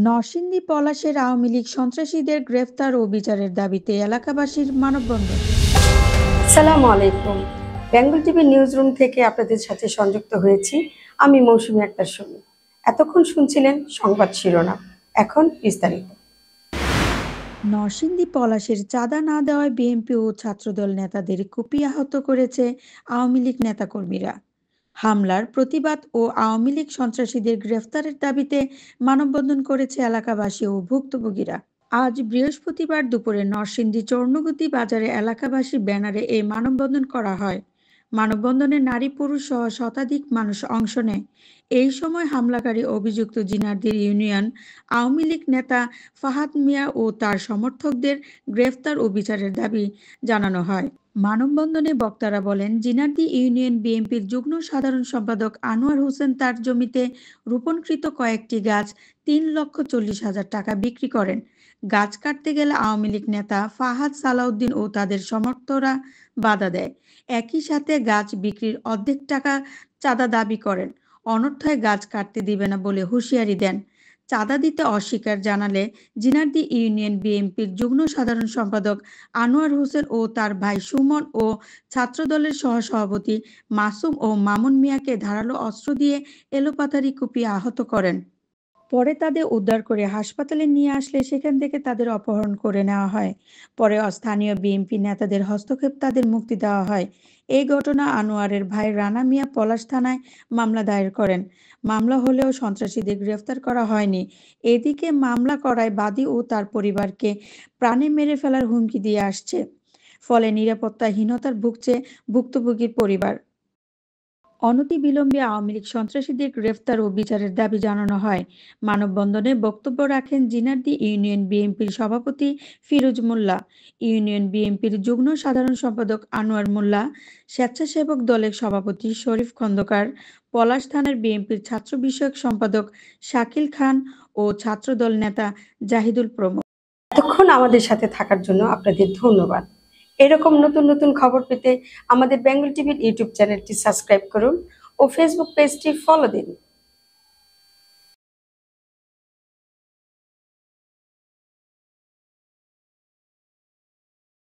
নরসিংদী পলাশের আওয়ামী লীগ সন্ত্রাসীদের গ্রেফতার ও বিচারের দাবিতে এলাকাবাসীর মানববন্ধন। আসসালামু আলাইকুম। বেঙ্গল টিভি নিউজ রুম থেকে আপনাদের সাথে সংযুক্ত হয়েছি আমি মৌসুমী আক্তার সুমি। এতক্ষণ শুনছিলেন সংবাদ শিরোনাম, এখন বিস্তারিত। নরসিংদী পলাশের চাঁদা না দেওয়ায় বিএনপি ও ছাত্রদল নেতাদের কুপিয়ে আহত করেছে আওয়ামী লীগ নেতাকর্মীরা। হামলার প্রতিবাদ ও আওয়ামী লীগ সন্ত্রাসীদের গ্রেফতারের দাবিতে মানববন্ধন করেছে এলাকাবাসী ও ভুক্তভোগীরা। আজ বৃহস্পতিবার দুপুরে নরসিংদী চর্ণগতি বাজারে এলাকাবাসী ব্যানারে এই মানববন্ধন করা হয়। মানববন্ধনে নারী পুরুষ সহ শতাধিক মানুষ অংশ নেয়। এই সময় হামলাকারী অভিযুক্ত জিনারদির ইউনিয়ন আওয়ামী লীগ নেতা ফাহাদ মিয়া ও তার সমর্থকদের গ্রেফতার ও বিচারের দাবি জানানো হয়। মানববন্ধনে বক্তারা বলেন, জিনারদি ইউনিয়ন বিএনপির যুগ্ম সাধারণ সম্পাদক আনোয়ার হোসেন তার জমিতে রোপণকৃত কয়েকটি গাছ ৩,৪০,০০০ টাকা বিক্রি করেন। গাছ কাটতে গেলে আওয়ামী লীগ নেতা ফাহাদ সালাউদ্দিন ও তাদের সমর্থকরা বাধা দেয়। একই সাথে গাছ বিক্রির অর্ধেক টাকা চাঁদা দাবি করেন। অনর্থে গাছ কাটতে দিবে না বলে হুঁশিয়ারি দেন। চাঁদা দিতে অস্বীকার জানালে জিনারদি ইউনিয়ন বিএনপির যুগ্ম সাধারণ সম্পাদক আনোয়ার হোসেন ও তার ভাই সুমন ও ছাত্রদলের সহসভাপতি মাসুম ও মামুন মিয়াকে ধারালো অস্ত্র দিয়ে এলোপাতাড়ি কুপিয়ে আহত করেন। পরে তাদের উদ্ধার করে হাসপাতালে নিয়ে আসলে সেখান থেকে তাদের অপহরণ করে নেওয়া হয়। পরে স্থানীয় বিএনপি নেতাদের হস্তক্ষেপ তাদের মুক্তি দেওয়া হয়। এই ঘটনা আনোয়ারের ভাই রানা মিয়া পলাশ থানায় মামলা দায়ের করেন। মামলা হলেও সন্ত্রাসীদের গ্রেফতার করা হয়নি। এদিকে মামলা করায় বাদী ও তার পরিবারকে প্রাণে মেরে ফেলার হুমকি দিয়ে আসছে। ফলে নিরাপত্তাহীনতার ভুগছে ভুক্তভোগীর পরিবার। অনতিবিলম্বে আওয়ামী লীগ সন্ত্রাসীদের গ্রেফতার ও বিচারের দাবি জানানো হয়। মানববন্ধনে বক্তব্য রাখেন জিনারদি ইউনিয়ন বিএনপির সভাপতি ফিরোজ মোল্লা, ইউনিয়ন বিএনপির যুগ্ম সাধারণ সম্পাদক আনোয়ার মোল্লা, স্বেচ্ছাসেবক দলের সভাপতি শরীফ খন্দকার, পলাশ থানার বিএনপির ছাত্র বিষয়ক সম্পাদক শাকিল খান ও ছাত্রদল নেতা জাহিদুল প্রমুখ। এতক্ষণ আমাদের সাথে থাকার জন্য আপনাদের ধন্যবাদ। এরকম নতুন নতুন খবর পেতে আমাদের বেঙ্গল টিভির ইউটিউব চ্যানেলটি সাবস্ক্রাইব করুন ও ফেসবুক পেজটি ফলো দিন।